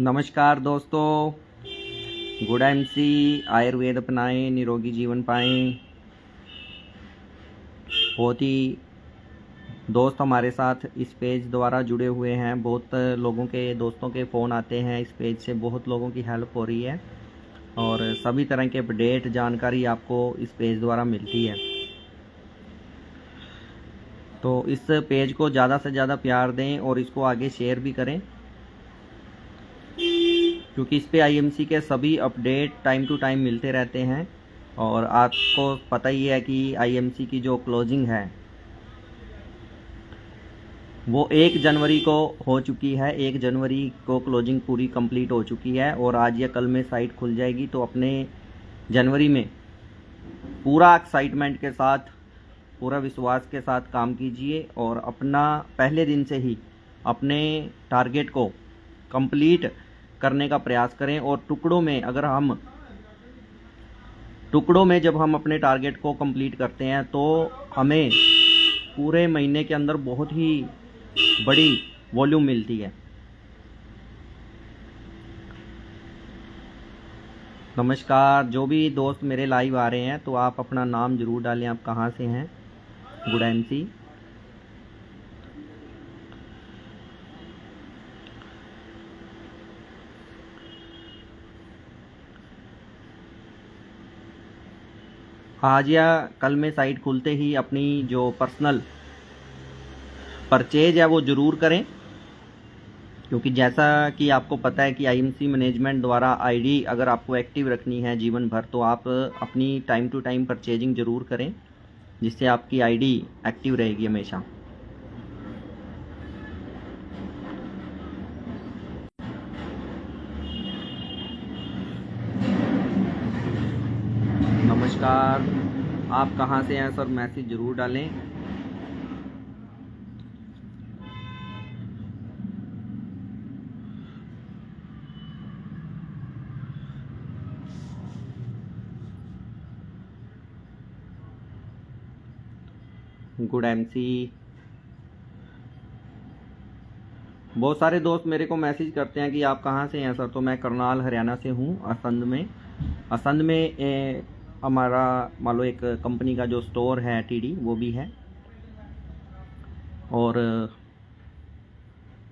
नमस्कार दोस्तों। Good MC. Ayurveda अपनाएं, निरोगी जीवन पाएं। बहुत ही दोस्त हमारे साथ इस पेज द्वारा जुड़े हुए हैं। बहुत लोगों के दोस्तों के फ़ोन आते हैं। इस पेज से बहुत लोगों की हेल्प हो रही है और सभी तरह के अपडेट जानकारी आपको इस पेज द्वारा मिलती है। तो इस पेज को ज़्यादा से ज़्यादा प्यार दें और इसको आगे शेयर भी करें, क्योंकि इस पे आईएमसी के सभी अपडेट टाइम टू टाइम मिलते रहते हैं। और आपको पता ही है कि आईएमसी की जो क्लोजिंग है वो 1 जनवरी को हो चुकी है। 1 जनवरी को क्लोजिंग पूरी कंप्लीट हो चुकी है और आज या कल में साइट खुल जाएगी। तो अपने जनवरी में पूरा एक्साइटमेंट के साथ, पूरा विश्वास के साथ काम कीजिए और अपना पहले दिन से ही अपने टारगेट को कंप्लीट करने का प्रयास करें। और टुकड़ों में जब हम अपने टारगेट को कंप्लीट करते हैं तो हमें पूरे महीने के अंदर बहुत ही बड़ी वॉल्यूम मिलती है। नमस्कार। जो भी दोस्त मेरे लाइव आ रहे हैं तो आप अपना नाम ज़रूर डालें, आप कहाँ से हैं। Good MC. आज या कल में साइट खुलते ही अपनी जो पर्सनल परचेज है वो ज़रूर करें, क्योंकि जैसा कि आपको पता है कि आईएमसी मैनेजमेंट द्वारा आईडी अगर आपको एक्टिव रखनी है जीवन भर तो आप अपनी टाइम टू टाइम परचेजिंग ज़रूर करें, जिससे आपकी आईडी एक्टिव रहेगी हमेशा। नमस्कार। आप कहाँ से हैं सर, मैसेज ज़रूर डालें। Good MC. बहुत सारे दोस्त मेरे को मैसेज करते हैं कि आप कहाँ से हैं सर। तो मैं करनाल हरियाणा से हूँ, असंध में हमारा मान लो एक कंपनी का जो स्टोर है टीडी वो भी है। और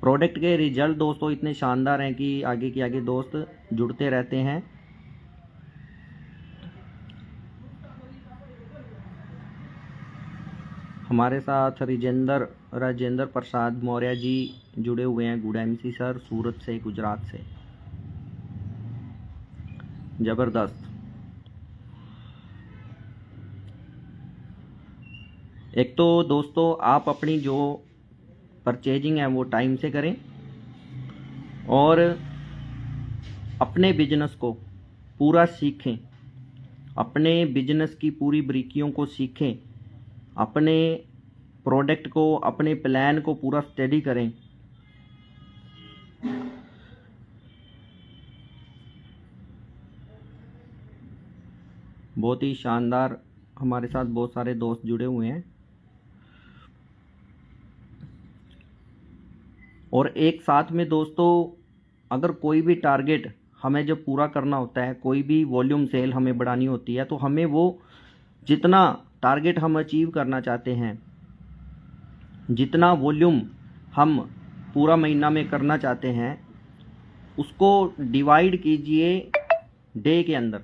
प्रोडक्ट के रिजल्ट दोस्तों इतने शानदार हैं कि आगे के आगे दोस्त जुड़ते रहते हैं। हमारे साथ राजेंद्र प्रसाद मौर्य जी जुड़े हुए हैं। गुड एमसी सर, सूरत से, गुजरात से। ज़बरदस्त। एक तो दोस्तों आप अपनी जो परचेजिंग है वो टाइम से करें और अपने बिजनेस को पूरा सीखें, अपने बिजनेस की पूरी बारीकियों को सीखें, अपने प्रोडक्ट को, अपने प्लान को पूरा स्टडी करें। बहुत ही शानदार हमारे साथ बहुत सारे दोस्त जुड़े हुए हैं। और एक साथ में दोस्तों अगर कोई भी टारगेट हमें जब पूरा करना होता है, कोई भी वॉल्यूम सेल हमें बढ़ानी होती है, तो हमें वो जितना टारगेट हम अचीव करना चाहते हैं, जितना वॉल्यूम हम पूरा महीना में करना चाहते हैं, उसको डिवाइड कीजिए डे के अंदर।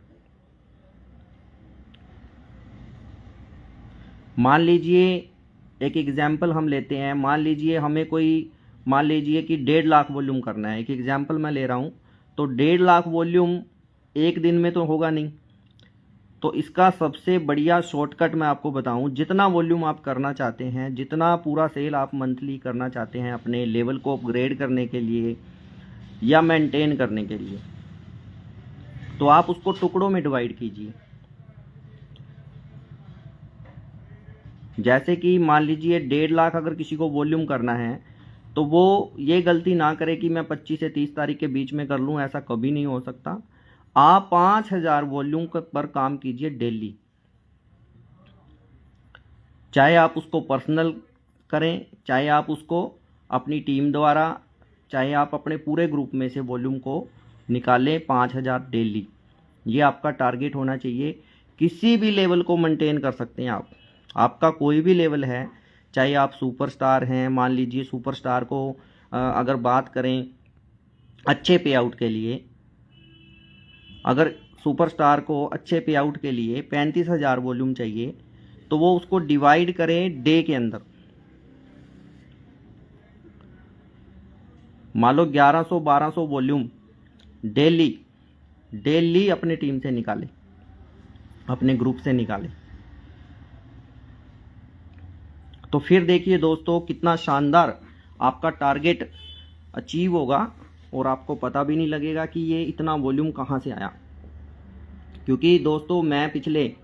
मान लीजिए एक एग्जाम्पल हम लेते हैं। मान लीजिए कि 1.5 लाख वॉल्यूम करना है। एक एग्जाम्पल मैं ले रहा हूँ। तो 1.5 लाख वॉल्यूम एक दिन में तो होगा नहीं। तो इसका सबसे बढ़िया शॉर्टकट मैं आपको बताऊं, जितना वॉल्यूम आप करना चाहते हैं, जितना पूरा सेल आप मंथली करना चाहते हैं अपने लेवल को अपग्रेड करने के लिए या मेंटेन करने के लिए, तो आप उसको टुकड़ों में डिवाइड कीजिए। जैसे कि मान लीजिए 1.5 लाख अगर किसी को वॉल्यूम करना है तो वो ये गलती ना करे कि मैं 25 से 30 तारीख के बीच में कर लूँ। ऐसा कभी नहीं हो सकता। आप 5000 वॉल्यूम पर काम कीजिए डेली। चाहे आप उसको पर्सनल करें, चाहे आप उसको अपनी टीम द्वारा, चाहे आप अपने पूरे ग्रुप में से वॉल्यूम को निकालें 5000 डेली। ये आपका टारगेट होना चाहिए। किसी भी लेवल को मेंटेन कर सकते हैं आप, आपका कोई भी लेवल है, चाहे आप सुपरस्टार हैं। मान लीजिए सुपरस्टार को अगर बात करें अच्छे पे आउट के लिए, अगर सुपरस्टार को अच्छे पे आउट के लिए 35,000 वॉल्यूम चाहिए, तो वो उसको डिवाइड करें डे के अंदर। मान लो 1100-1200 वॉल्यूम डेली अपने टीम से निकाले, अपने ग्रुप से निकाले। तो फिर देखिए दोस्तों कितना शानदार आपका टारगेट अचीव होगा और आपको पता भी नहीं लगेगा कि ये इतना वॉल्यूम कहाँ से आया। क्योंकि दोस्तों मैं पिछले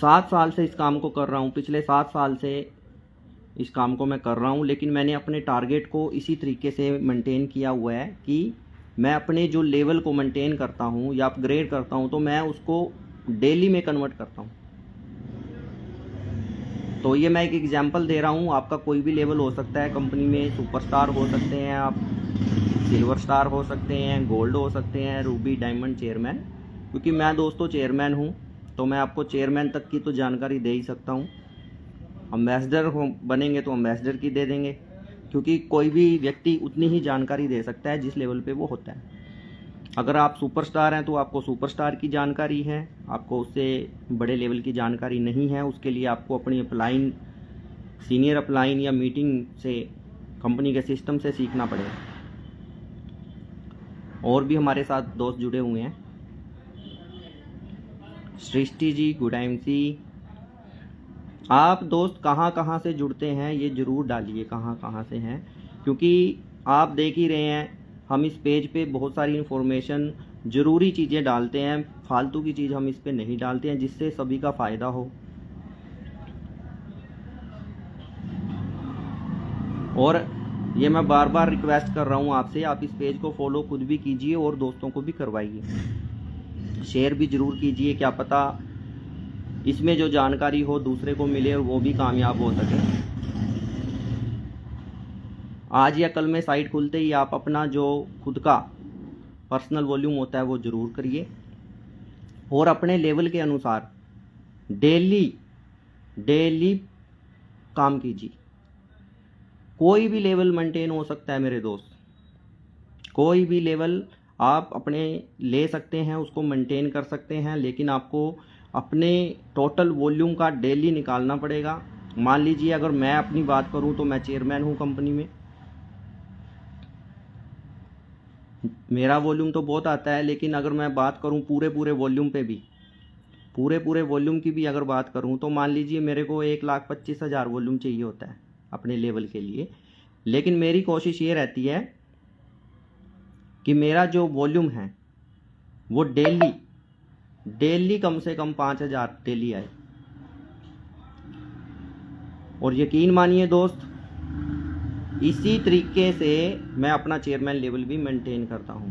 7 साल से इस काम को कर रहा हूँ, पिछले 7 साल से इस काम को मैं कर रहा हूँ, लेकिन मैंने अपने टारगेट को इसी तरीके से मेंटेन किया हुआ है कि मैं अपने जो लेवल को मेंटेन करता हूँ या अपग्रेड करता हूँ तो मैं उसको डेली में कन्वर्ट करता हूँ। तो ये मैं एक एग्जांपल दे रहा हूँ, आपका कोई भी लेवल हो सकता है। कंपनी में सुपरस्टार हो सकते हैं आप, सिल्वर स्टार हो सकते हैं, गोल्ड हो सकते हैं, रूबी, डायमंड, चेयरमैन। क्योंकि मैं दोस्तों चेयरमैन हूँ तो मैं आपको चेयरमैन तक की तो जानकारी दे ही सकता हूँ। अम्बेसडर बनेंगे तो अम्बेसडर की दे देंगे, क्योंकि कोई भी व्यक्ति उतनी ही जानकारी दे सकता है जिस लेवल पे वो होता है। अगर आप सुपरस्टार हैं तो आपको सुपरस्टार की जानकारी है, आपको उससे बड़े लेवल की जानकारी नहीं है। उसके लिए आपको अपनी अपलाइन, सीनियर अपलाइन या मीटिंग से, कंपनी के सिस्टम से सीखना पड़ेगा। और भी हमारे साथ दोस्त जुड़े हुए हैं, सृष्टि जी, गुड टाइम सी। आप दोस्त कहाँ कहाँ से जुड़ते हैं ये ज़रूर डालिए, कहाँ कहाँ से हैं, क्योंकि आप देख ही रहे हैं हम इस पेज पे बहुत सारी इन्फॉर्मेशन, ज़रूरी चीज़ें डालते हैं, फालतू की चीज़ हम इस पे नहीं डालते हैं, जिससे सभी का फ़ायदा हो। और ये मैं बार बार रिक्वेस्ट कर रहा हूँ आपसे, आप इस पेज को फॉलो खुद भी कीजिए और दोस्तों को भी करवाइए, शेयर भी ज़रूर कीजिए। क्या पता इसमें जो जानकारी हो दूसरे को मिले और वो भी कामयाब हो सके। आज या कल में साइट खुलते ही आप अपना जो खुद का पर्सनल वॉल्यूम होता है वो ज़रूर करिए और अपने लेवल के अनुसार डेली काम कीजिए। कोई भी लेवल मेंटेन हो सकता है मेरे दोस्त, कोई भी लेवल आप अपने ले सकते हैं, उसको मेंटेन कर सकते हैं, लेकिन आपको अपने टोटल वॉल्यूम का डेली निकालना पड़ेगा। मान लीजिए अगर मैं अपनी बात करूं तो मैं चेयरमैन हूं कंपनी में, मेरा वॉल्यूम तो बहुत आता है, लेकिन अगर मैं बात करूं पूरे वॉल्यूम पे भी, पूरे वॉल्यूम की भी अगर बात करूं तो मान लीजिए मेरे को 1,25,000 वॉल्यूम चाहिए होता है अपने लेवल के लिए। लेकिन मेरी कोशिश ये रहती है कि मेरा जो वॉल्यूम है वो डेली कम से कम 5,000 डेली आए। और यकीन मानिए दोस्त, इसी तरीके से मैं अपना चेयरमैन लेवल भी मेंटेन करता हूं,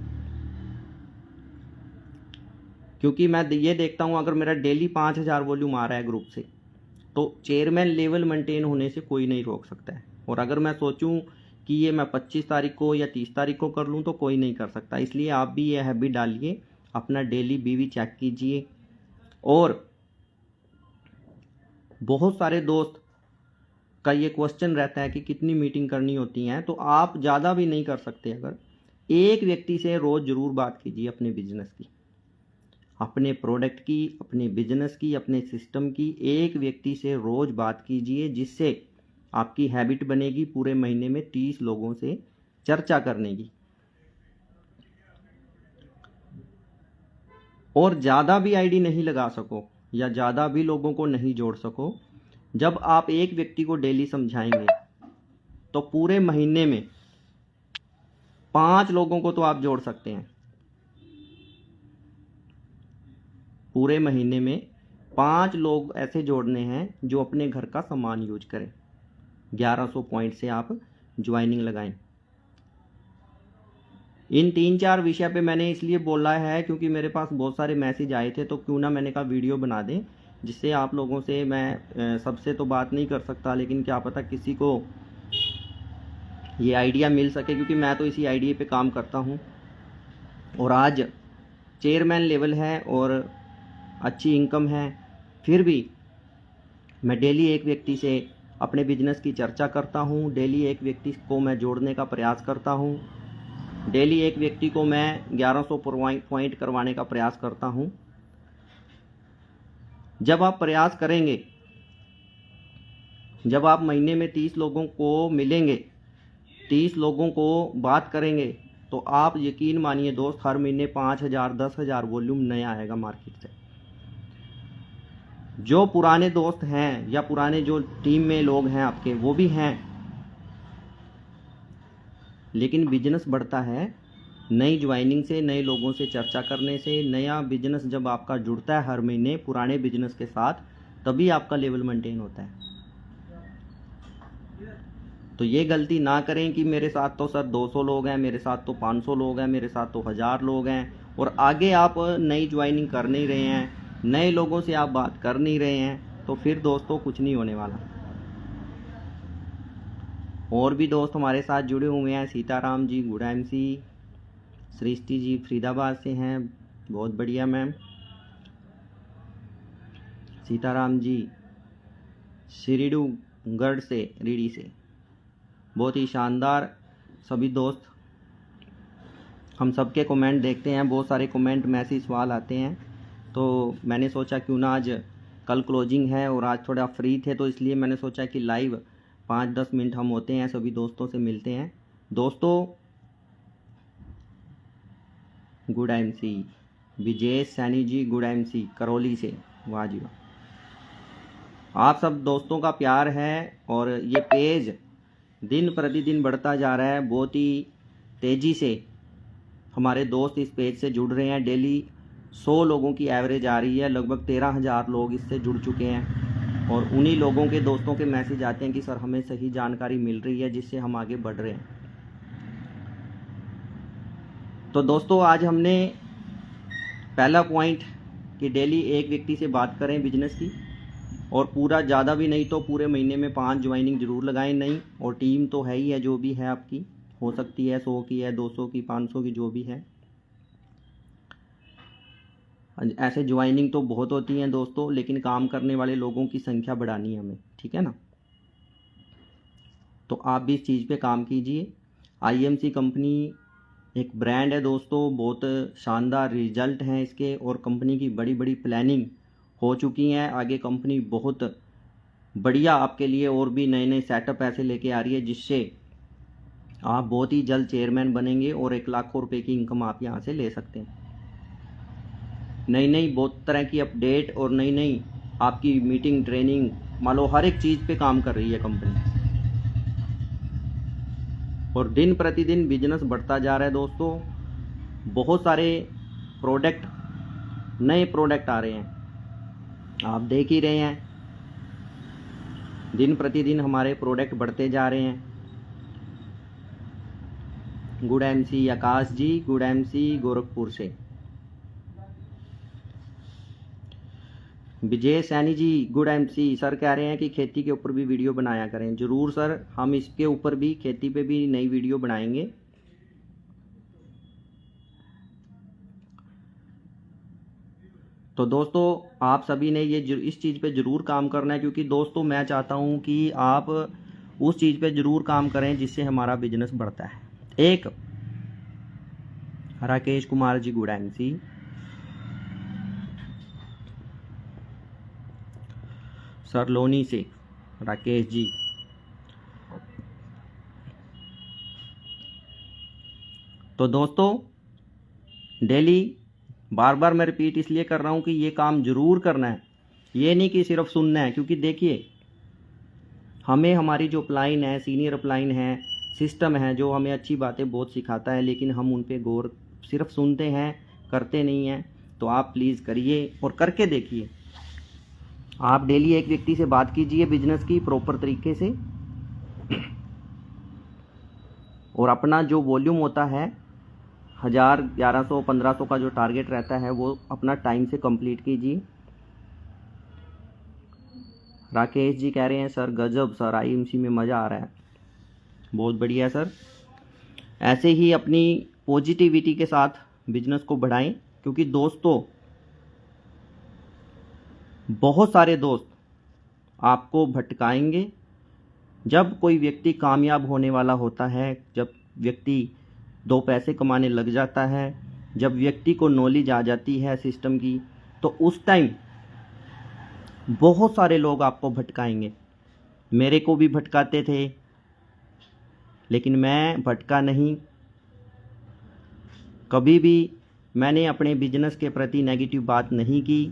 क्योंकि मैं ये देखता हूं अगर मेरा डेली 5,000 वॉल्यूम आ रहा है ग्रुप से तो चेयरमैन लेवल मेंटेन होने से कोई नहीं रोक सकता है। और अगर मैं सोचूं कि ये मैं 25 तारीख को या 30 तारीख को कर लूं तो कोई नहीं कर सकता। इसलिए आप भी ये हैबिट डालिए, अपना डेली बीवी चेक कीजिए। और बहुत सारे दोस्त का ये क्वेश्चन रहता है कि कितनी मीटिंग करनी होती हैं, तो आप ज़्यादा भी नहीं कर सकते। अगर एक व्यक्ति से रोज़ ज़रूर बात कीजिए अपने बिजनेस की, अपने प्रोडक्ट की, अपने बिजनेस की, अपने सिस्टम की, एक व्यक्ति से रोज़ बात कीजिए, जिससे आपकी हैबिट बनेगी पूरे महीने में 30 लोगों से चर्चा करने की। और ज़्यादा भी आईडी नहीं लगा सको या ज़्यादा भी लोगों को नहीं जोड़ सको, जब आप एक व्यक्ति को डेली समझाएंगे तो पूरे महीने में 5 लोगों को तो आप जोड़ सकते हैं। पूरे महीने में 5 लोग ऐसे जोड़ने हैं जो अपने घर का सामान यूज करें। 1100 पॉइंट से आप ज्वाइनिंग लगाएं। इन 3-4 विषय पे मैंने इसलिए बोला है क्योंकि मेरे पास बहुत सारे मैसेज आए थे, तो क्यों ना मैंने कहा वीडियो बना दें, जिससे आप लोगों से, मैं सबसे तो बात नहीं कर सकता, लेकिन क्या पता किसी को ये आइडिया मिल सके, क्योंकि मैं तो इसी आइडिया पे काम करता हूँ। और आज चेयरमैन लेवल है और अच्छी इनकम है, फिर भी मैं डेली एक व्यक्ति से अपने बिजनेस की चर्चा करता हूँ, डेली एक व्यक्ति को मैं जोड़ने का प्रयास करता हूँ, डेली एक व्यक्ति को मैं 1100 पॉइंट करवाने का प्रयास करता हूँ। जब आप प्रयास करेंगे, जब आप महीने में 30 लोगों को मिलेंगे, 30 लोगों को बात करेंगे, तो आप यकीन मानिए दोस्त, हर महीने 5000 10,000 वॉल्यूम नया आएगा मार्केट से। जो पुराने दोस्त हैं या पुराने जो टीम में लोग हैं आपके, वो भी हैं, लेकिन बिजनेस बढ़ता है नई ज्वाइनिंग से, नए लोगों से चर्चा करने से। नया बिजनेस जब आपका जुड़ता है हर महीने पुराने बिजनेस के साथ, तभी आपका लेवल मेंटेन होता है। तो ये गलती ना करें कि मेरे साथ तो सर 200 लोग हैं, मेरे साथ तो 500 लोग हैं, मेरे साथ तो 1000 लोग हैं, और आगे आप नई ज्वाइनिंग कर नहीं रहे हैं, नए लोगों से आप बात कर नहीं रहे हैं, तो फिर दोस्तों कुछ नहीं होने वाला। और भी दोस्त हमारे साथ जुड़े हुए हैं, सीताराम जी गुड MC, सृष्टि जी फरीदाबाद से हैं, बहुत बढ़िया मैम। सीताराम जी श्रीडूगढ़ से, रीडी से, बहुत ही शानदार। सभी दोस्त, हम सबके कमेंट देखते हैं, बहुत सारे कमेंट मैसेज सवाल आते हैं, तो मैंने सोचा क्यों ना, आज कल क्लोजिंग है और आज थोड़ा फ्री थे, तो इसलिए मैंने सोचा कि लाइव 5-10 मिनट हम होते हैं, सभी दोस्तों से मिलते हैं। दोस्तों गुड MC, विजय सैनी जी गुड MC करौली से, वाह जी वाह। आप सब दोस्तों का प्यार है और ये पेज दिन प्रतिदिन बढ़ता जा रहा है, बहुत ही तेज़ी से हमारे दोस्त इस पेज से जुड़ रहे हैं। डेली 100 लोगों की एवरेज आ रही है, लगभग 13,000 लोग इससे जुड़ चुके हैं, और उन्हीं लोगों के दोस्तों के मैसेज आते हैं कि सर हमें सही जानकारी मिल रही है, जिससे हम आगे बढ़ रहे हैं। तो दोस्तों आज हमने पहला पॉइंट कि डेली एक व्यक्ति से बात करें बिजनेस की, और पूरा ज़्यादा भी नहीं तो पूरे महीने में 5 ज्वाइनिंग ज़रूर लगाएं नहीं, और टीम तो है ही है, जो भी है आपकी हो सकती है 100 की है, 200 की, 500 की, जो भी है। ऐसे ज्वाइनिंग तो बहुत होती हैं दोस्तों, लेकिन काम करने वाले लोगों की संख्या बढ़ानी है हमें, ठीक है ना। तो आप भी इस चीज़ पे काम कीजिए। IMC कंपनी एक ब्रांड है दोस्तों, बहुत शानदार रिजल्ट हैं इसके, और कंपनी की बड़ी बड़ी प्लानिंग हो चुकी हैं। आगे कंपनी बहुत बढ़िया आपके लिए और भी नए नए सेटअप ऐसे लेके आ रही है, जिससे आप बहुत ही जल्द चेयरमैन बनेंगे और 1 लाख रुपए की इनकम आप यहाँ से ले सकते हैं। नई नई बहुत तरह की अपडेट और नई नई आपकी मीटिंग, ट्रेनिंग, मान लो हर एक चीज़ पे काम कर रही है कंपनी, और दिन प्रतिदिन बिजनेस बढ़ता जा रहा है दोस्तों। बहुत सारे प्रोडक्ट, नए प्रोडक्ट आ रहे हैं, आप देख ही रहे हैं, दिन प्रतिदिन हमारे प्रोडक्ट बढ़ते जा रहे हैं। गुड MC आकाश जी गुड MC गोरखपुर से, विजय Saini ji good MC sir कह रहे हैं कि खेती के ऊपर भी वीडियो बनाया करें। ज़रूर सर, हम इसके ऊपर भी, खेती पे भी नई वीडियो बनाएंगे। तो दोस्तों आप सभी ने ये इस चीज़ पे ज़रूर काम करना है, क्योंकि दोस्तों मैं चाहता हूँ कि आप उस चीज़ पे ज़रूर काम करें जिससे हमारा बिजनेस बढ़ता है। एक राकेश कुमार जी गुड MC, सरलोनी से राकेश जी। तो दोस्तों डेली, बार बार मैं रिपीट इसलिए कर रहा हूँ कि ये काम ज़रूर करना है, ये नहीं कि सिर्फ सुनना है। क्योंकि देखिए, हमें हमारी जो अपलाइन है, सीनियर अपलाइन है, सिस्टम है, जो हमें अच्छी बातें बहुत सिखाता है, लेकिन हम उन पे गौर सिर्फ सुनते हैं, करते नहीं हैं। तो आप प्लीज़ करिए और करके देखिए। आप डेली एक व्यक्ति से बात कीजिए बिजनेस की प्रॉपर तरीके से, और अपना जो वॉल्यूम होता है 1000, 1100, 1500 का जो टारगेट रहता है, वो अपना टाइम से कंप्लीट कीजिए। राकेश जी कह रहे हैं सर गजब सर, IMC में मज़ा आ रहा है। बहुत बढ़िया सर। ऐसे ही अपनी पॉजिटिविटी के साथ बिजनेस को बढ़ाएं, क्योंकि दोस्तों बहुत सारे दोस्त आपको भटकाएंगे। जब कोई व्यक्ति कामयाब होने वाला होता है, जब व्यक्ति 2 पैसे कमाने लग जाता है, जब व्यक्ति को नॉलेज आ जाती है सिस्टम की, तो उस टाइम बहुत सारे लोग आपको भटकाएंगे। मेरे को भी भटकाते थे, लेकिन मैं भटका नहीं। कभी भी मैंने अपने बिजनेस के प्रति नेगेटिव बात नहीं की,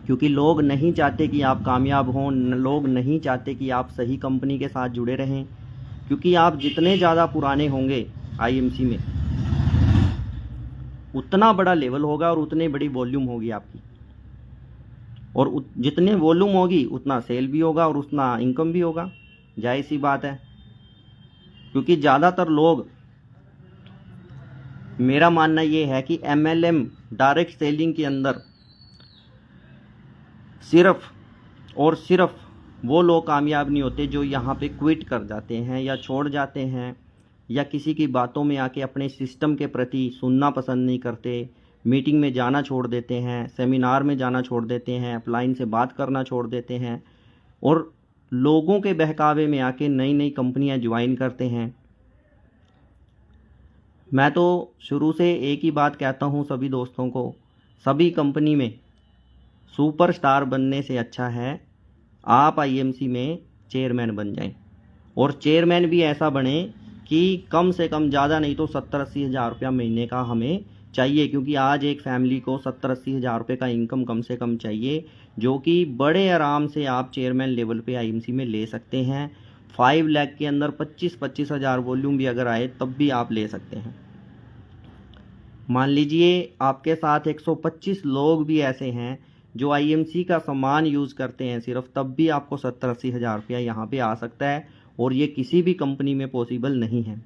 क्योंकि लोग नहीं चाहते कि आप कामयाब हों, लोग नहीं चाहते कि आप सही कंपनी के साथ जुड़े रहें। क्योंकि आप जितने ज़्यादा पुराने होंगे आईएमसी में, उतना बड़ा लेवल होगा और उतनी बड़ी वॉल्यूम होगी आपकी, और जितने वॉल्यूम होगी उतना सेल भी होगा और उतना इनकम भी होगा। जाहिर सी बात है, क्योंकि ज़्यादातर लोग, मेरा मानना ये है कि MLM डायरेक्ट सेलिंग के अंदर सिर्फ और सिर्फ वो लोग कामयाब नहीं होते जो यहाँ पे क्विट कर जाते हैं या छोड़ जाते हैं, या किसी की बातों में आके अपने सिस्टम के प्रति सुनना पसंद नहीं करते, मीटिंग में जाना छोड़ देते हैं, सेमिनार में जाना छोड़ देते हैं, अपलाइन से बात करना छोड़ देते हैं, और लोगों के बहकावे में आके नई नई कंपनियां ज्वाइन करते हैं। मैं तो शुरू से एक ही बात कहता हूं सभी दोस्तों को, सभी कंपनी में सुपरस्टार बनने से अच्छा है आप आईएमसी में चेयरमैन बन जाएं, और चेयरमैन भी ऐसा बने कि कम से कम ज़्यादा नहीं तो 70-80 हज़ार रुपया महीने का हमें चाहिए, क्योंकि आज एक फैमिली को 70-80 हज़ार रुपये का इनकम कम से कम चाहिए, जो कि बड़े आराम से आप चेयरमैन लेवल पे आईएमसी में ले सकते हैं। 5 लाख के अंदर 25-25 हज़ार वॉल्यूम भी अगर आए तब भी आप ले सकते हैं। मान लीजिए आपके साथ 125 लोग भी ऐसे हैं जो आईएमसी का सामान यूज़ करते हैं सिर्फ, तब भी आपको 70-80 हज़ार रुपया यहाँ पे आ सकता है, और ये किसी भी कंपनी में पॉसिबल नहीं है।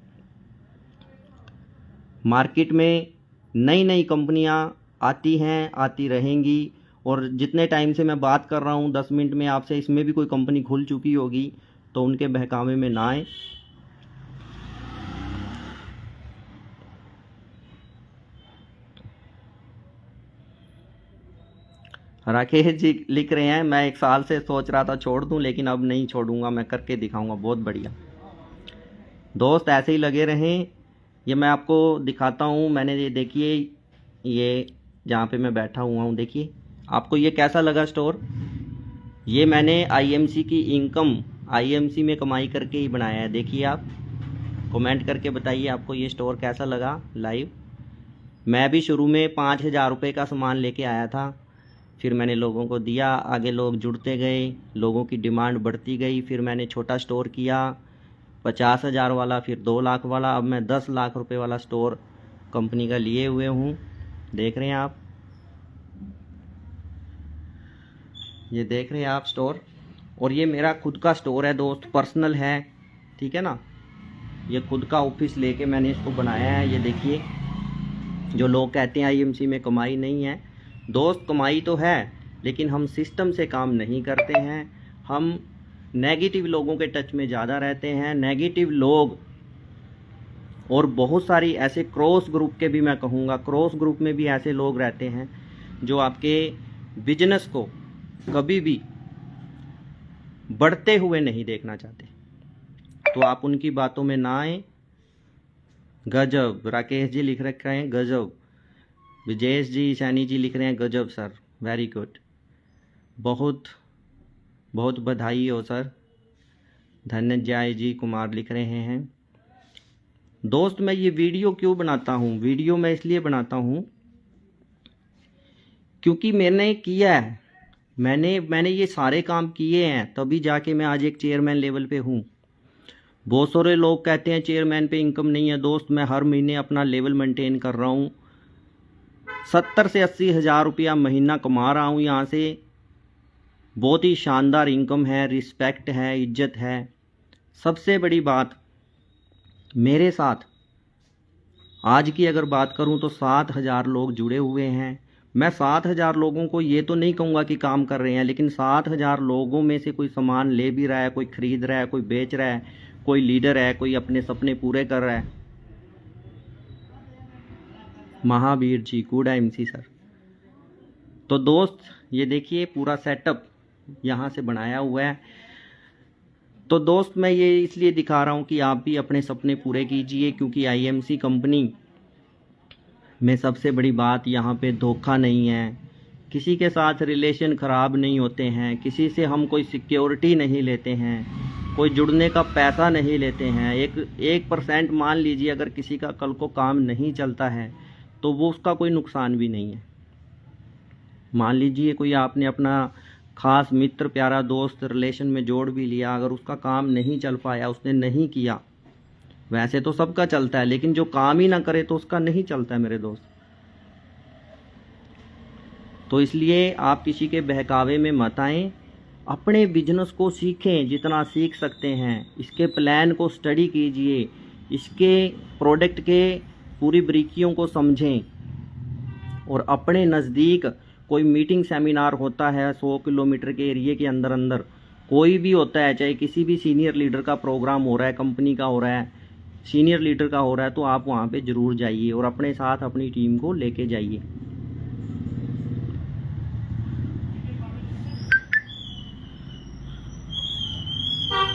मार्केट में नई नई कंपनियाँ आती हैं, आती रहेंगी, और जितने टाइम से मैं बात कर रहा हूँ 10 मिनट में आपसे, इसमें भी कोई कंपनी खुल चुकी होगी, तो उनके बहकावे में ना आए। राकेश जी लिख रहे हैं, मैं 1 साल से सोच रहा था छोड़ दूं, लेकिन अब नहीं छोड़ूंगा, मैं करके दिखाऊंगा। बहुत बढ़िया दोस्त, ऐसे ही लगे रहें। ये मैं आपको दिखाता हूँ, मैंने ये देखिए, ये जहाँ पे मैं बैठा हुआ हूँ, देखिए आपको ये कैसा लगा स्टोर। ये मैंने आईएमसी की इनकम, आईएमसी में कमाई करके ही बनाया है। देखिए आप कमेंट करके बताइए आपको ये स्टोर कैसा लगा लाइव। मैं भी शुरू में 5,000 रुपये का सामान लेके आया था, फिर मैंने लोगों को दिया, आगे लोग जुड़ते गए, लोगों की डिमांड बढ़ती गई, फिर मैंने छोटा स्टोर किया 50,000 वाला, फिर 2 लाख वाला, अब मैं 10 लाख रुपए वाला स्टोर कंपनी का लिए हुए हूँ। देख रहे हैं आप, ये देख रहे हैं आप स्टोर, और ये मेरा खुद का स्टोर है दोस्त, पर्सनल है, ठीक है ना। ये खुद का ऑफिस लेके मैंने इसको बनाया है। ये देखिए, जो लोग कहते हैं आईएमसी में कमाई नहीं है, दोस्त कमाई तो है, लेकिन हम सिस्टम से काम नहीं करते हैं, हम नेगेटिव लोगों के टच में ज़्यादा रहते हैं। नेगेटिव लोग, और बहुत सारी ऐसे क्रॉस ग्रुप के भी, मैं कहूँगा क्रॉस ग्रुप में भी ऐसे लोग रहते हैं जो आपके बिजनेस को कभी भी बढ़ते हुए नहीं देखना चाहते, तो आप उनकी बातों में ना आए। गजब, राकेश जी लिख रखे हैं गजब, विजेश जी, सैनी जी लिख रहे हैं गजब सर, वेरी गुड, बहुत बहुत बधाई हो सर। धनंजय जी कुमार लिख रहे हैं। दोस्त, मैं ये वीडियो क्यों बनाता हूँ, वीडियो मैं इसलिए बनाता हूँ क्योंकि मैंने किया है, मैंने ये सारे काम किए हैं, तभी जाके मैं आज एक चेयरमैन लेवल पे हूँ। बहुत सारे लोग कहते हैं चेयरमैन पे इनकम नहीं है। दोस्त, मैं हर महीने अपना लेवल मेंटेन कर रहा हूँ, 70 से 80 हज़ार रुपया महीना कमा रहा हूँ यहाँ से। बहुत ही शानदार इनकम है, रिस्पेक्ट है, इज्जत है। सबसे बड़ी बात, मेरे साथ आज की अगर बात करूँ तो 7,000 लोग जुड़े हुए हैं। मैं 7,000 लोगों को ये तो नहीं कहूँगा कि काम कर रहे हैं, लेकिन 7,000 लोगों में से कोई सामान ले भी रहा है, कोई ख़रीद रहा है, कोई बेच रहा है, कोई लीडर है, कोई अपने सपने पूरे कर रहा है। Mahavir ji, good MC sir. तो दोस्त ये देखिए पूरा सेटअप यहाँ से बनाया हुआ है। तो दोस्त मैं ये इसलिए दिखा रहा हूँ कि आप भी अपने सपने पूरे कीजिए, क्योंकि आईएमसी कंपनी में सबसे बड़ी बात यहाँ पे धोखा नहीं है, किसी के साथ रिलेशन ख़राब नहीं होते हैं, किसी से हम कोई सिक्योरिटी नहीं लेते हैं, कोई जुड़ने का पैसा नहीं लेते हैं। 1% मान लीजिए अगर किसी का कल को काम नहीं चलता है तो वो उसका कोई नुकसान भी नहीं है। मान लीजिए कोई आपने अपना ख़ास मित्र, प्यारा दोस्त रिलेशन में जोड़ भी लिया, अगर उसका काम नहीं चल पाया, उसने नहीं किया, वैसे तो सबका चलता है, लेकिन जो काम ही ना करे तो उसका नहीं चलता है मेरे दोस्त। तो इसलिए आप किसी के बहकावे में मत आएं, अपने बिजनेस को सीखें जितना सीख सकते हैं, इसके प्लान को स्टडी कीजिए, इसके प्रोडक्ट के पूरी बारीकियों को समझें, और अपने नज़दीक कोई मीटिंग सेमिनार होता है 100 किलोमीटर के एरिए के अंदर अंदर कोई भी होता है, चाहे किसी भी सीनियर लीडर का प्रोग्राम हो रहा है, कंपनी का हो रहा है, सीनियर लीडर का हो रहा है, तो आप वहाँ पे ज़रूर जाइए और अपने साथ अपनी टीम को लेके जाइए।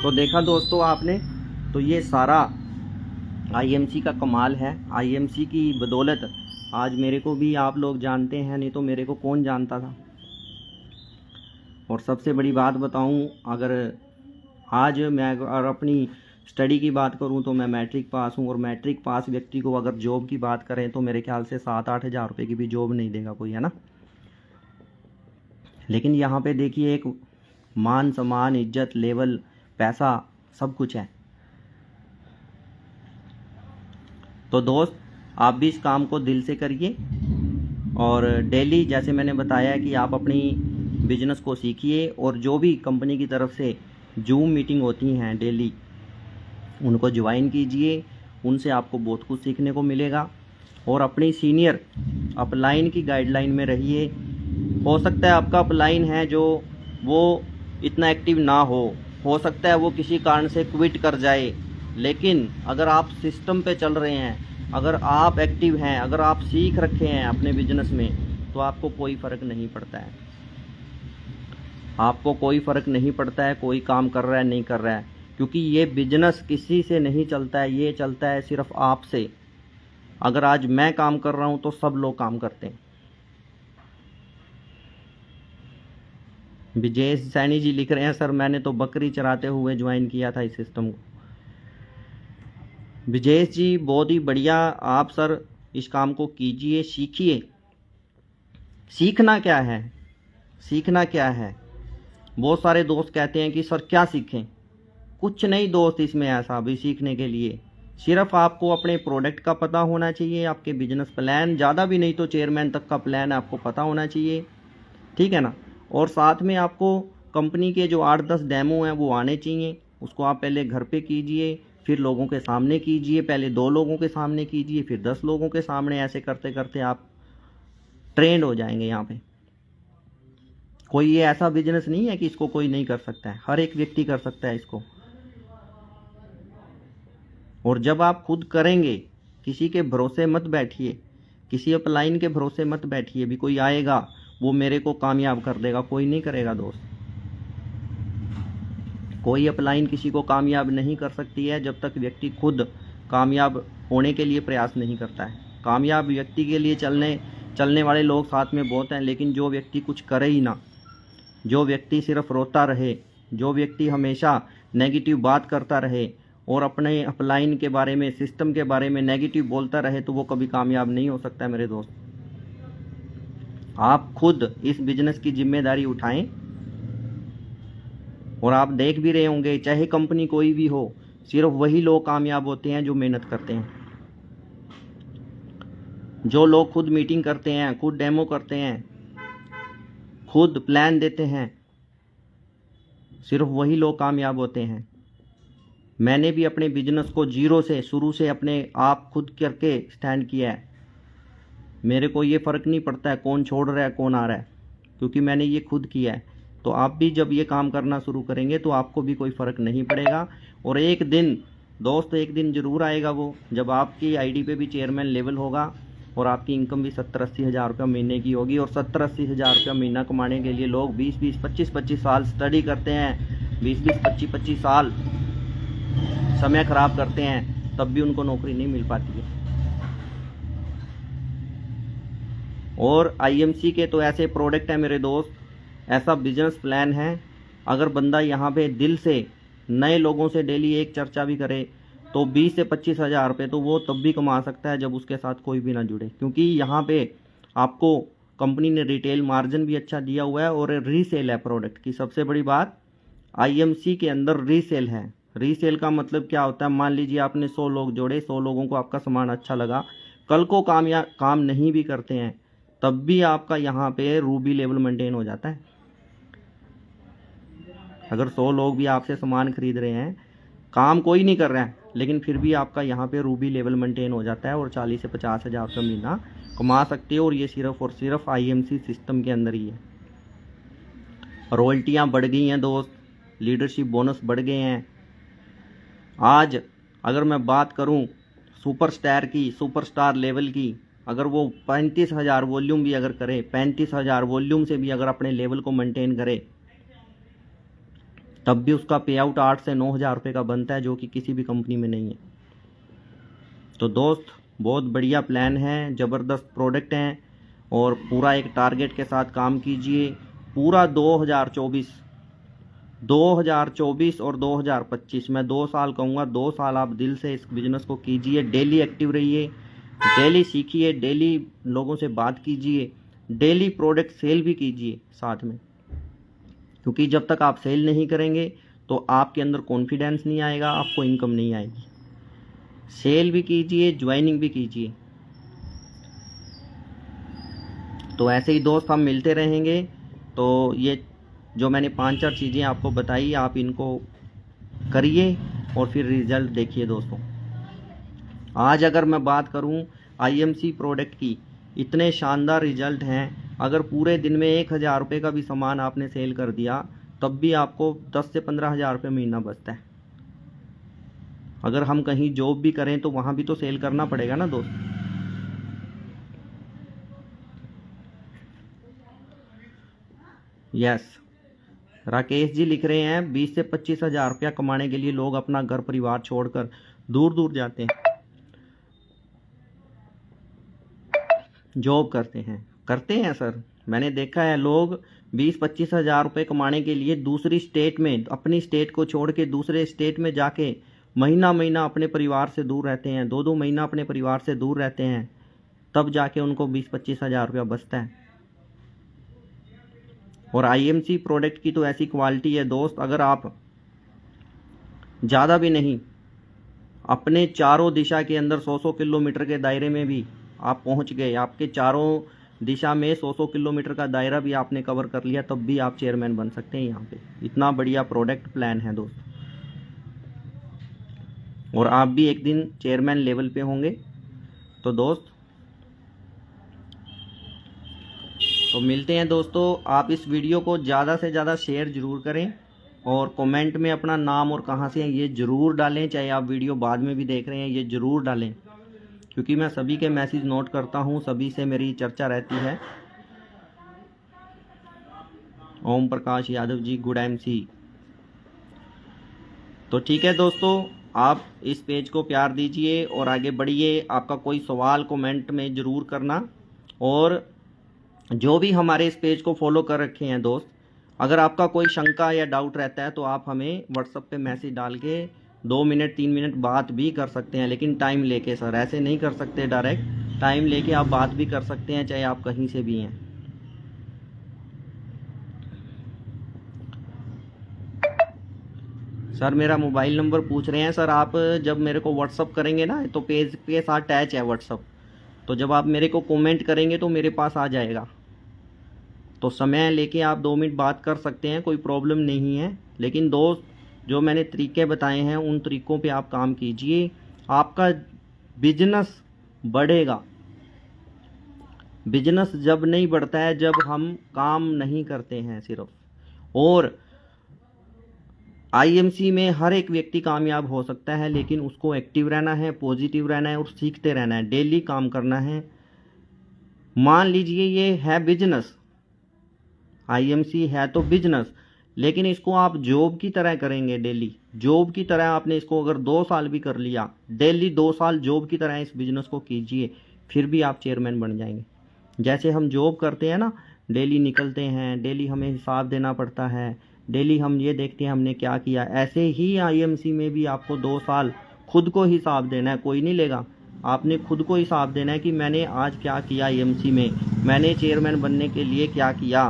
तो देखा दोस्तों आपने, तो ये सारा आईएमसी का कमाल है। आईएमसी की बदौलत आज मेरे को भी आप लोग जानते हैं, नहीं तो मेरे को कौन जानता था। और सबसे बड़ी बात बताऊं, अगर आज मैं अगर अपनी स्टडी की बात करूं तो मैं मैट्रिक पास हूं, और मैट्रिक पास व्यक्ति को अगर जॉब की बात करें तो मेरे ख्याल से 7-8 हज़ार रुपये की भी जॉब नहीं देगा कोई, है ना। लेकिन यहाँ पे देखिए एक मान सम्मान, इज्जत, लेवल, पैसा, सब कुछ है। तो दोस्त आप भी इस काम को दिल से करिए, और डेली जैसे मैंने बताया कि आप अपनी बिजनेस को सीखिए, और जो भी कंपनी की तरफ से जूम मीटिंग होती हैं डेली, उनको ज्वाइन कीजिए, उनसे आपको बहुत कुछ सीखने को मिलेगा। और अपनी सीनियर अपलाइन की गाइडलाइन में रहिए। हो सकता है आपका अपलाइन है जो वो इतना एक्टिव ना हो सकता है वो किसी कारण से क्विट कर जाए, लेकिन अगर आप सिस्टम पे चल रहे हैं, अगर आप एक्टिव हैं, अगर आप सीख रखे हैं अपने बिजनेस में, तो आपको कोई फ़र्क नहीं पड़ता है। आपको कोई फ़र्क नहीं पड़ता है कोई काम कर रहा है नहीं कर रहा है, क्योंकि ये बिजनेस किसी से नहीं चलता है, ये चलता है सिर्फ आपसे। अगर आज मैं काम कर रहा हूँ तो सब लोग काम करते हैं। विजय सैनी जी लिख रहे हैं, सर मैंने तो बकरी चराते हुए ज्वाइन किया था इस सिस्टम को। विजय जी बहुत ही बढ़िया, आप सर इस काम को कीजिए, सीखिए। सीखना क्या है, सीखना क्या है। बहुत सारे दोस्त कहते हैं कि सर क्या सीखें। कुछ नहीं दोस्त इसमें ऐसा भी सीखने के लिए, सिर्फ आपको अपने प्रोडक्ट का पता होना चाहिए, आपके बिजनेस प्लान, ज़्यादा भी नहीं तो चेयरमैन तक का प्लान आपको पता होना चाहिए, ठीक है ना। और साथ में आपको कंपनी के जो 8-10 डेमो हैं वो आने चाहिए, उसको आप पहले घर पे कीजिए, फिर लोगों के सामने कीजिए, पहले 2 लोगों के सामने कीजिए, फिर 10 लोगों के सामने। ऐसे करते करते आप ट्रेंड हो जाएंगे। यहाँ पे कोई ये ऐसा बिजनेस नहीं है कि इसको कोई नहीं कर सकता है, हर एक व्यक्ति कर सकता है इसको। और जब आप खुद करेंगे, किसी के भरोसे मत बैठिए, किसी अपलाइन के भरोसे मत बैठिए भी कोई आएगा वो मेरे को कामयाब कर देगा, कोई नहीं करेगा दोस्त। कोई अपलाइन किसी को कामयाब नहीं कर सकती है जब तक व्यक्ति खुद कामयाब होने के लिए प्रयास नहीं करता है। कामयाब व्यक्ति के लिए चलने वाले लोग साथ में बहुत हैं, लेकिन जो व्यक्ति कुछ करे ही ना, जो व्यक्ति सिर्फ रोता रहे, जो व्यक्ति हमेशा नेगेटिव बात करता रहे और अपने अपलाइन के बारे में, सिस्टम के बारे में नेगेटिव बोलता रहे, तो वो कभी कामयाब नहीं हो सकता है मेरे दोस्त। आप खुद इस बिजनेस की जिम्मेदारी उठाएं, और आप देख भी रहे होंगे चाहे कंपनी कोई भी हो, सिर्फ वही लोग कामयाब होते हैं जो मेहनत करते हैं। जो लोग खुद मीटिंग करते हैं, खुद डेमो करते हैं, खुद प्लान देते हैं, सिर्फ वही लोग कामयाब होते हैं। मैंने भी अपने बिजनेस को जीरो से, शुरू से अपने आप खुद करके स्टैंड किया है। मेरे को ये फ़र्क नहीं पड़ता है कौन छोड़ रहा है कौन आ रहा है, क्योंकि मैंने ये खुद किया है। तो आप भी जब ये काम करना शुरू करेंगे तो आपको भी कोई फ़र्क नहीं पड़ेगा। और एक दिन दोस्त, एक दिन ज़रूर आएगा वो, जब आपकी आईडी पे भी चेयरमैन लेवल होगा और आपकी इनकम भी 70-80 हज़ार रुपये महीने की होगी। और 70-80 हज़ार रुपये महीना कमाने के लिए लोग 20-20, 25-25 साल स्टडी करते हैं, 20-20, 25-25 साल समय ख़राब करते हैं, तब भी उनको नौकरी नहीं मिल पाती है। और आईएमसी के तो ऐसे प्रोडक्ट हैं मेरे दोस्त, ऐसा बिजनेस प्लान है, अगर बंदा यहाँ पे दिल से नए लोगों से डेली एक चर्चा भी करे तो 20 से 25 हज़ार रुपये तो वो तब भी कमा सकता है जब उसके साथ कोई भी ना जुड़े। क्योंकि यहाँ पे आपको कंपनी ने रिटेल मार्जिन भी अच्छा दिया हुआ है और रीसेल है प्रोडक्ट की। सबसे बड़ी बात, आईएमसी के अंदर रीसेल है। रीसेल का मतलब क्या होता है, मान लीजिए आपने 100 लोग जोड़े, 100 लोगों को आपका सामान अच्छा लगा, कल को काम नहीं भी करते हैं तब भी आपका यहाँ पे रूबी लेवल मेंटेन हो जाता है। अगर 100 लोग भी आपसे सामान खरीद रहे हैं, काम कोई नहीं कर रहा है, लेकिन फिर भी आपका यहाँ पे रूबी लेवल मेंटेन हो जाता है और 40 से 50 हज़ार रुपये महीना कमा सकते हो। और ये सिर्फ और सिर्फ आईएमसी सिस्टम के अंदर ही है। रॉयल्टियाँ बढ़ गई हैं दोस्त, लीडरशिप बोनस बढ़ गए हैं। आज अगर मैं बात करूं सुपरस्टार लेवल की, अगर वो 35 हज़ार वॉल्यूम भी अगर करे, 35 हज़ार वॉल्यूम से भी अगर अपने लेवल को मेंटेन करे, तब भी उसका पे आउट 8 से 9 हज़ार रुपये का बनता है, जो कि किसी भी कंपनी में नहीं है। तो दोस्त, बहुत बढ़िया प्लान है, ज़बरदस्त प्रोडक्ट हैं और पूरा एक टारगेट के साथ काम कीजिए। पूरा 2024 और 2025, मैं 2 साल कहूँगा, 2 साल आप दिल से इस बिज़नेस को कीजिए। डेली एक्टिव रहिए, डेली सीखिए, डेली लोगों से बात कीजिए, डेली प्रोडक्ट सेल भी कीजिए साथ में। क्योंकि जब तक आप सेल नहीं करेंगे तो आपके अंदर कॉन्फिडेंस नहीं आएगा, आपको इनकम नहीं आएगी। सेल भी कीजिए, ज्वाइनिंग भी कीजिए। तो ऐसे ही दोस्त हम मिलते रहेंगे। तो ये जो मैंने 5-4 चीज़ें आपको बताई, आप इनको करिए और फिर रिजल्ट देखिए दोस्तों। आज अगर मैं बात करूं आईएमसी प्रोडक्ट की, इतने शानदार रिजल्ट हैं। अगर पूरे दिन में 1,000 रुपये का भी सामान आपने सेल कर दिया, तब भी आपको 10 से 15 हज़ार रुपये महीना बचता है। अगर हम कहीं जॉब भी करें तो वहाँ भी तो सेल करना पड़ेगा ना दोस्त। यस, राकेश जी लिख रहे हैं 20 से 25 हज़ार रुपया कमाने के लिए लोग अपना घर परिवार छोड़कर दूर दूर जाते हैं, जॉब करते हैं सर। मैंने देखा है लोग 20-25 हज़ार रुपये कमाने के लिए दूसरी स्टेट में, अपनी स्टेट को छोड़ के दूसरे स्टेट में जाके महीना महीना अपने परिवार से दूर रहते हैं, 2-2 महीना अपने परिवार से दूर रहते हैं, तब जाके उनको 20-25 हज़ार रुपया बचता है। और आईएमसी प्रोडक्ट की तो ऐसी क्वालिटी है दोस्त, अगर आप ज़्यादा भी नहीं, अपने चारों दिशा के अंदर 100-100 किलोमीटर के दायरे में भी आप पहुंच गए, आपके चारों दिशा में 100-100 किलोमीटर का दायरा भी आपने कवर कर लिया, तब भी आप चेयरमैन बन सकते हैं यहाँ पे। इतना बढ़िया प्रोडक्ट प्लान है दोस्त, और आप भी एक दिन चेयरमैन लेवल पे होंगे। तो दोस्त, तो मिलते हैं दोस्तों। आप इस वीडियो को ज़्यादा से ज़्यादा शेयर ज़रूर करें और कमेंट में अपना नाम और कहाँ से हैं ये ज़रूर डालें। चाहे आप वीडियो बाद में भी देख रहे हैं, ये ज़रूर डालें, क्योंकि मैं सभी के मैसेज नोट करता हूँ, सभी से मेरी चर्चा रहती है। Om Prakash Yadav ji, good MC. तो ठीक है दोस्तों, आप इस पेज को प्यार दीजिए और आगे बढ़िए। आपका कोई सवाल कमेंट में ज़रूर करना। और जो भी हमारे इस पेज को फॉलो कर रखे हैं दोस्त, अगर आपका कोई शंका या डाउट रहता है तो आप हमें व्हाट्सएप पे मैसेज डाल के 2 मिनट 3 मिनट बात भी कर सकते हैं, लेकिन टाइम लेके सर, ऐसे नहीं कर सकते डायरेक्ट। टाइम लेके आप बात भी कर सकते हैं, चाहे आप कहीं से भी हैं। सर मेरा मोबाइल नंबर पूछ रहे हैं सर। आप जब मेरे को व्हाट्सअप करेंगे ना, तो पेज के साथ अटैच है व्हाट्सअप, तो जब आप मेरे को कमेंट करेंगे तो मेरे पास आ जाएगा। तो समय लेके आप 2 मिनट बात कर सकते हैं, कोई प्रॉब्लम नहीं है। लेकिन दोस्त, जो मैंने तरीके बताए हैं उन तरीक़ों पे आप काम कीजिए, आपका बिजनेस बढ़ेगा। बिजनेस जब नहीं बढ़ता है जब हम काम नहीं करते हैं सिर्फ, और आईएमसी में हर एक व्यक्ति कामयाब हो सकता है, लेकिन उसको एक्टिव रहना है, पॉजिटिव रहना है और सीखते रहना है, डेली काम करना है। मान लीजिए ये है बिजनेस, आईएमसी है तो बिजनेस, लेकिन इसको आप जॉब की तरह करेंगे, डेली जॉब की तरह आपने इसको अगर 2 साल भी कर लिया, डेली 2 साल जॉब की तरह इस बिजनेस को कीजिए, फिर भी आप चेयरमैन बन जाएंगे। जैसे हम जॉब करते हैं ना, डेली निकलते हैं, डेली हमें हिसाब देना पड़ता है, डेली हम ये देखते हैं हमने क्या किया, ऐसे ही आईएमसी में भी आपको 2 साल खुद को हिसाब देना है, कोई नहीं लेगा। आपने खुद को हिसाब देना है कि मैंने आज क्या किया आईएमसी में, मैंने चेयरमैन बनने के लिए क्या किया।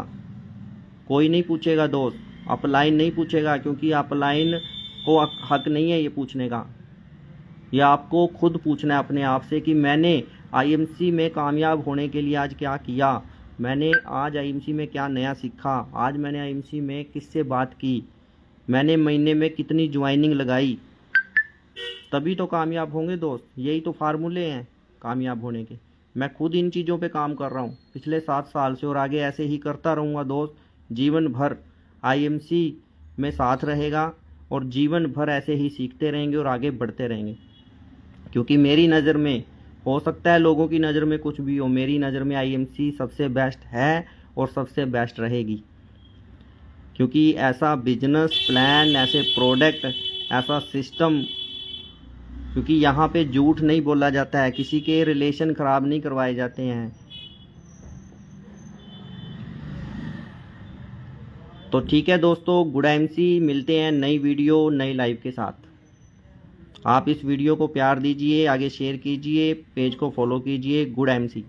कोई नहीं पूछेगा दोस्त, अपलाइन नहीं पूछेगा, क्योंकि अपलाइन को हक नहीं है ये पूछने का। ये आपको खुद पूछना है अपने आप से कि मैंने आईएमसी में कामयाब होने के लिए आज क्या किया, मैंने आज आईएमसी में क्या नया सीखा, आज मैंने आईएमसी में किससे बात की, मैंने महीने में कितनी ज्वाइनिंग लगाई, तभी तो कामयाब होंगे दोस्त। यही तो फार्मूले हैं कामयाब होने के। मैं खुद इन चीज़ों पे काम कर रहा हूँ पिछले 7 साल से, और आगे ऐसे ही करता रहूँगा दोस्त। जीवन भर आईएमसी में साथ रहेगा और जीवन भर ऐसे ही सीखते रहेंगे और आगे बढ़ते रहेंगे, क्योंकि मेरी नज़र में, हो सकता है लोगों की नज़र में कुछ भी हो, मेरी नज़र में आईएमसी सबसे बेस्ट है और सबसे बेस्ट रहेगी। क्योंकि ऐसा बिजनेस प्लान, ऐसे प्रोडक्ट, ऐसा सिस्टम, क्योंकि यहाँ पे झूठ नहीं बोला जाता है, किसी के रिलेशन ख़राब नहीं करवाए जाते हैं। तो ठीक है दोस्तों, गुड एमसी, मिलते हैं नई वीडियो नई लाइव के साथ। आप इस वीडियो को प्यार दीजिए, आगे शेयर कीजिए, पेज को फॉलो कीजिए। Good MC.